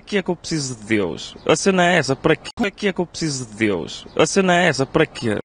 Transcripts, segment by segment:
que é que eu preciso de Deus? A cena é essa, para quê? Para que é que eu preciso de Deus? A cena é essa, para quê?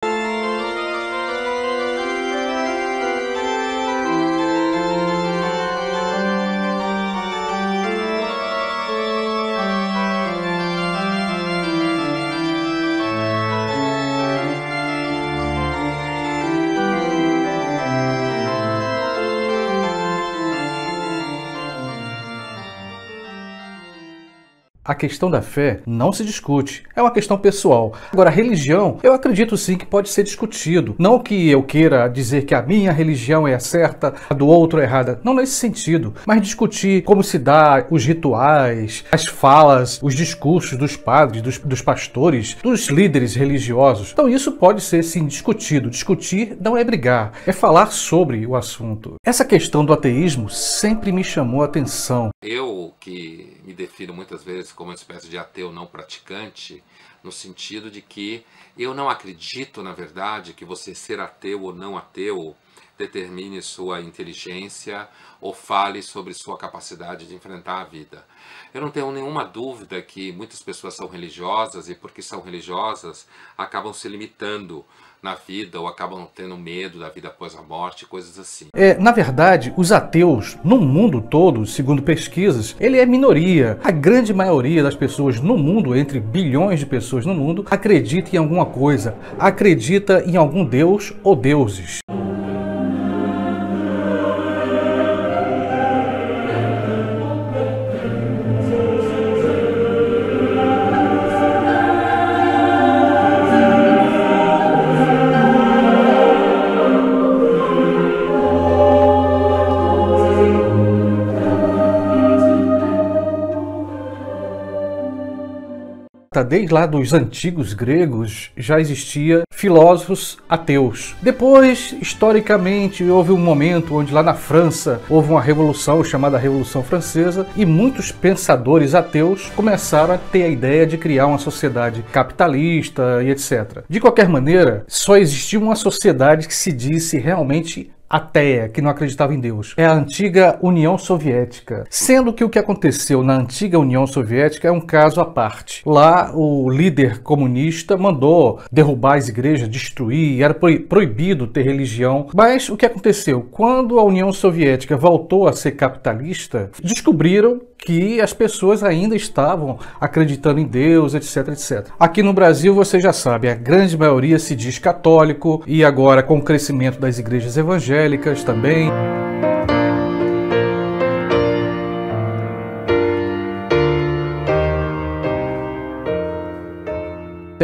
A questão da fé não se discute, é uma questão pessoal. Agora, a religião, eu acredito sim que pode ser discutido. Não que eu queira dizer que a minha religião é a certa, a do outro é errada. Não nesse sentido. Mas discutir como se dá os rituais, as falas, os discursos dos padres, dos pastores, dos líderes religiosos. Então isso pode ser sim discutido. Discutir não é brigar, é falar sobre o assunto. Essa questão do ateísmo sempre me chamou a atenção. Eu, que me defino muitas vezes como uma espécie de ateu não praticante, no sentido de que eu não acredito, na verdade, que você ser ateu ou não ateu determine sua inteligência ou fale sobre sua capacidade de enfrentar a vida. Eu não tenho nenhuma dúvida que muitas pessoas são religiosas e porque são religiosas acabam se limitando na vida ou acabam tendo medo da vida após a morte, coisas assim. Na verdade, os ateus no mundo todo, segundo pesquisas, ele é minoria. A grande maioria das pessoas no mundo, entre bilhões de pessoas no mundo, acredita em alguma coisa, acredita em algum deus ou deuses. Desde lá dos antigos gregos já existia filósofos ateus. Depois, historicamente, houve um momento onde lá na França houve uma revolução chamada Revolução Francesa e muitos pensadores ateus começaram a ter a ideia de criar uma sociedade capitalista e etc. De qualquer maneira, só existia uma sociedade que se disse realmente ateia, que não acreditava em Deus. É a antiga União Soviética. Sendo que o que aconteceu na antiga União Soviética é um caso à parte. Lá o líder comunista mandou derrubar as igrejas, destruir, era proibido ter religião. Mas o que aconteceu? Quando a União Soviética voltou a ser capitalista, descobriram que as pessoas ainda estavam acreditando em Deus, etc, etc. Aqui no Brasil, você já sabe, a grande maioria se diz católico e agora com o crescimento das igrejas evangélicas também.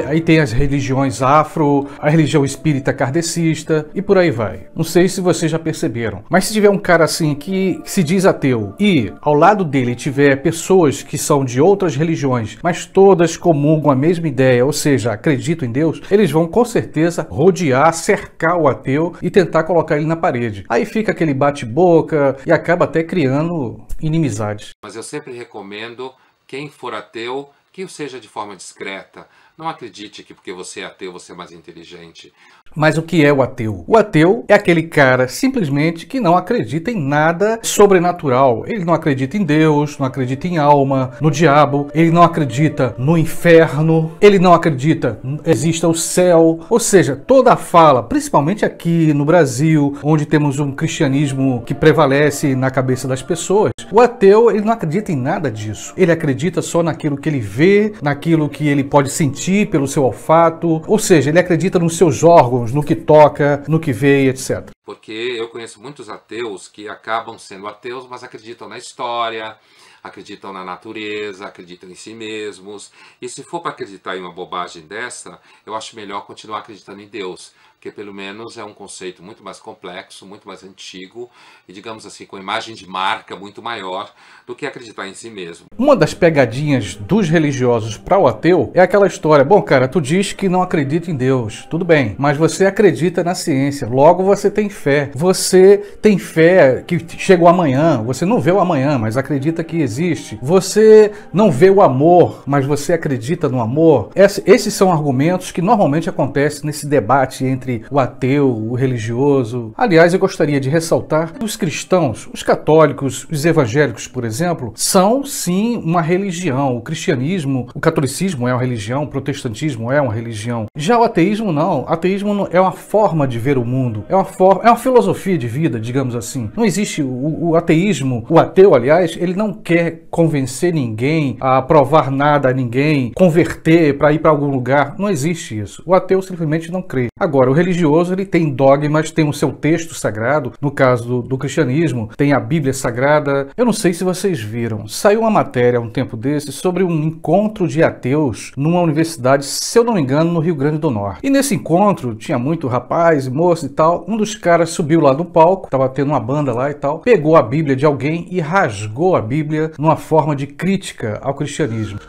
Aí tem as religiões afro, a religião espírita kardecista e por aí vai. Não sei se vocês já perceberam, mas se tiver um cara assim que se diz ateu e ao lado dele tiver pessoas que são de outras religiões, mas todas comungam a mesma ideia, ou seja, acreditam em Deus, eles vão com certeza rodear, cercar o ateu e tentar colocar ele na parede. Aí fica aquele bate-boca e acaba até criando inimizades. Mas eu sempre recomendo, quem for ateu, que o seja de forma discreta. Não acredite que porque você é ateu, você é mais inteligente. Mas o que é o ateu? O ateu é aquele cara simplesmente que não acredita em nada sobrenatural. Ele não acredita em Deus, não acredita em alma, no diabo, ele não acredita no inferno, ele não acredita que exista o céu. Ou seja, toda a fala, principalmente aqui no Brasil, onde temos um cristianismo que prevalece na cabeça das pessoas, o ateu ele não acredita em nada disso. Ele acredita só naquilo que ele vê, naquilo que ele pode sentir pelo seu olfato, ou seja, ele acredita nos seus órgãos, no que toca, no que vê, etc. Porque eu conheço muitos ateus que acabam sendo ateus, mas acreditam na história, acreditam na natureza, acreditam em si mesmos. E se for para acreditar em uma bobagem dessa, eu acho melhor continuar acreditando em Deus, porque pelo menos é um conceito muito mais complexo, muito mais antigo e, digamos assim, com imagem de marca muito maior do que acreditar em si mesmo. Uma das pegadinhas dos religiosos para o ateu é aquela história, bom cara, tu diz que não acredita em Deus, tudo bem, mas você acredita na ciência, logo você tem fé. Você tem fé que chega o amanhã, você não vê o amanhã, mas acredita que existe. Você não vê o amor, mas você acredita no amor. Esses são argumentos que normalmente acontecem nesse debate entre entre o ateu, o religioso. Aliás, eu gostaria de ressaltar que os cristãos, os católicos, os evangélicos, por exemplo, são sim uma religião. O cristianismo, o catolicismo é uma religião, o protestantismo é uma religião. Já o ateísmo não. O ateísmo é uma forma de ver o mundo, é uma filosofia de vida, digamos assim. Não existe o ateísmo, o ateu, aliás, ele não quer convencer ninguém a provar nada a ninguém, converter para ir para algum lugar. Não existe isso. O ateu simplesmente não crê. Agora, o religioso, ele tem dogmas, tem o seu texto sagrado. No caso do cristianismo, tem a Bíblia Sagrada. Eu não sei se vocês viram. Saiu uma matéria há um tempo desse sobre um encontro de ateus numa universidade, se eu não me engano, no Rio Grande do Norte. E nesse encontro, tinha muito rapaz, moço e tal. Um dos caras subiu lá no palco, estava tendo uma banda lá e tal, pegou a Bíblia de alguém e rasgou a Bíblia numa forma de crítica ao cristianismo.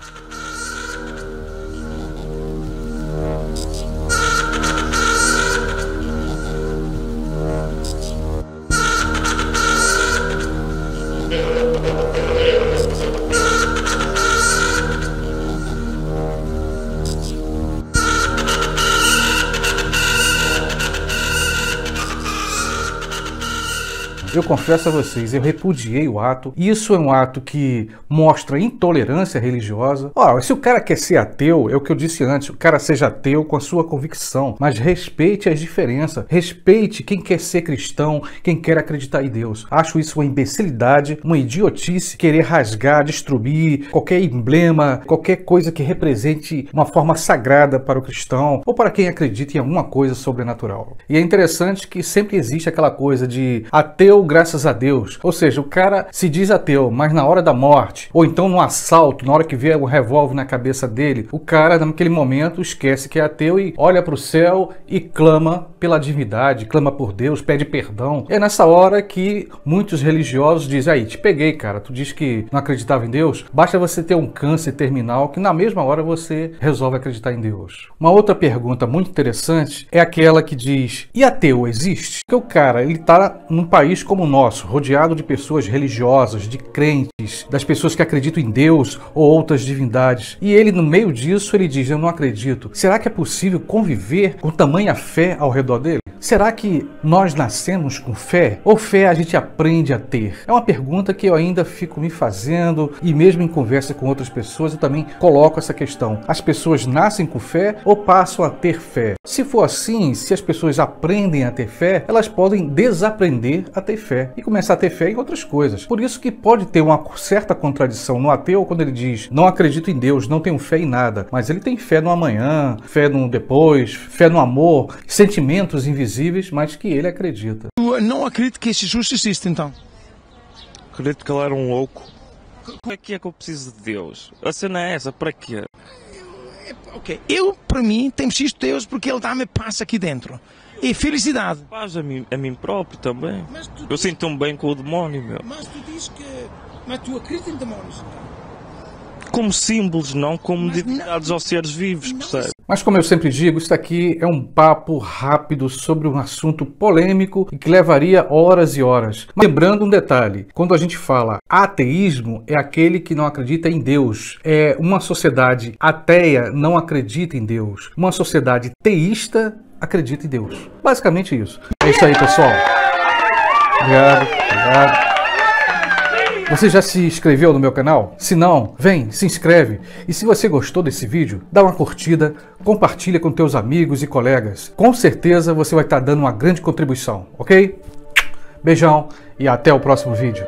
Eu confesso a vocês, eu repudiei o ato. Isso é um ato que mostra intolerância religiosa. Ora, se o cara quer ser ateu, é o que eu disse antes, o cara seja ateu com a sua convicção, mas respeite as diferenças, respeite quem quer ser cristão, quem quer acreditar em Deus. Acho isso uma imbecilidade, uma idiotice, querer rasgar, destruir qualquer emblema, qualquer coisa que represente uma forma sagrada para o cristão ou para quem acredita em alguma coisa sobrenatural. E é interessante que sempre existe aquela coisa de ateu graças a Deus. Ou seja, o cara se diz ateu, mas na hora da morte, ou então no assalto, na hora que vier o revólver na cabeça dele, o cara naquele momento esquece que é ateu e olha para o céu e clama pela divindade, clama por Deus, pede perdão. É nessa hora que muitos religiosos dizem: aí, te peguei, cara, tu diz que não acreditava em Deus, basta você ter um câncer terminal que na mesma hora você resolve acreditar em Deus. Uma outra pergunta muito interessante é aquela que diz: e ateu existe? Porque o cara, ele tá num país como o nosso, rodeado de pessoas religiosas, de crentes, das pessoas que acreditam em Deus ou outras divindades. E ele, no meio disso, ele diz: eu não acredito. Será que é possível conviver com tamanha fé ao redor dele? Será que nós nascemos com fé? Ou fé a gente aprende a ter? É uma pergunta que eu ainda fico me fazendo, e mesmo em conversa com outras pessoas eu também coloco essa questão. As pessoas nascem com fé ou passam a ter fé? Se for assim, se as pessoas aprendem a ter fé, elas podem desaprender a ter fé e começar a ter fé em outras coisas. Por isso que pode ter uma certa contradição no ateu quando ele diz: não acredito em Deus, não tenho fé em nada, mas ele tem fé no amanhã, fé no depois, fé no amor, sentimentos invisíveis, mas que ele acredita. Eu não acredito que Jesus existe, então. Acredito que ele era um louco. Para que é que eu preciso de Deus? A cena é essa, para quê? Ok, para mim, tem preciso de Deus porque ele dá-me paz aqui dentro. E felicidade. Paz a mim próprio também. Eu sinto-me bem com o demónio, meu. Mas tu dizes que... Mas tu acreditas em demónios? Como símbolos, não como divindades aos seres vivos, percebe? Mas como eu sempre digo, isso aqui é um papo rápido sobre um assunto polêmico e que levaria horas e horas. Mas lembrando um detalhe, quando a gente fala ateísmo, é aquele que não acredita em Deus. É uma sociedade ateia não acredita em Deus. Uma sociedade teísta acredita em Deus. Basicamente isso. É isso aí, pessoal. Obrigado. Você já se inscreveu no meu canal? Se não, vem, se inscreve. E se você gostou desse vídeo, dá uma curtida, compartilha com teus amigos e colegas. Com certeza você vai estar dando uma grande contribuição, ok? Beijão e até o próximo vídeo.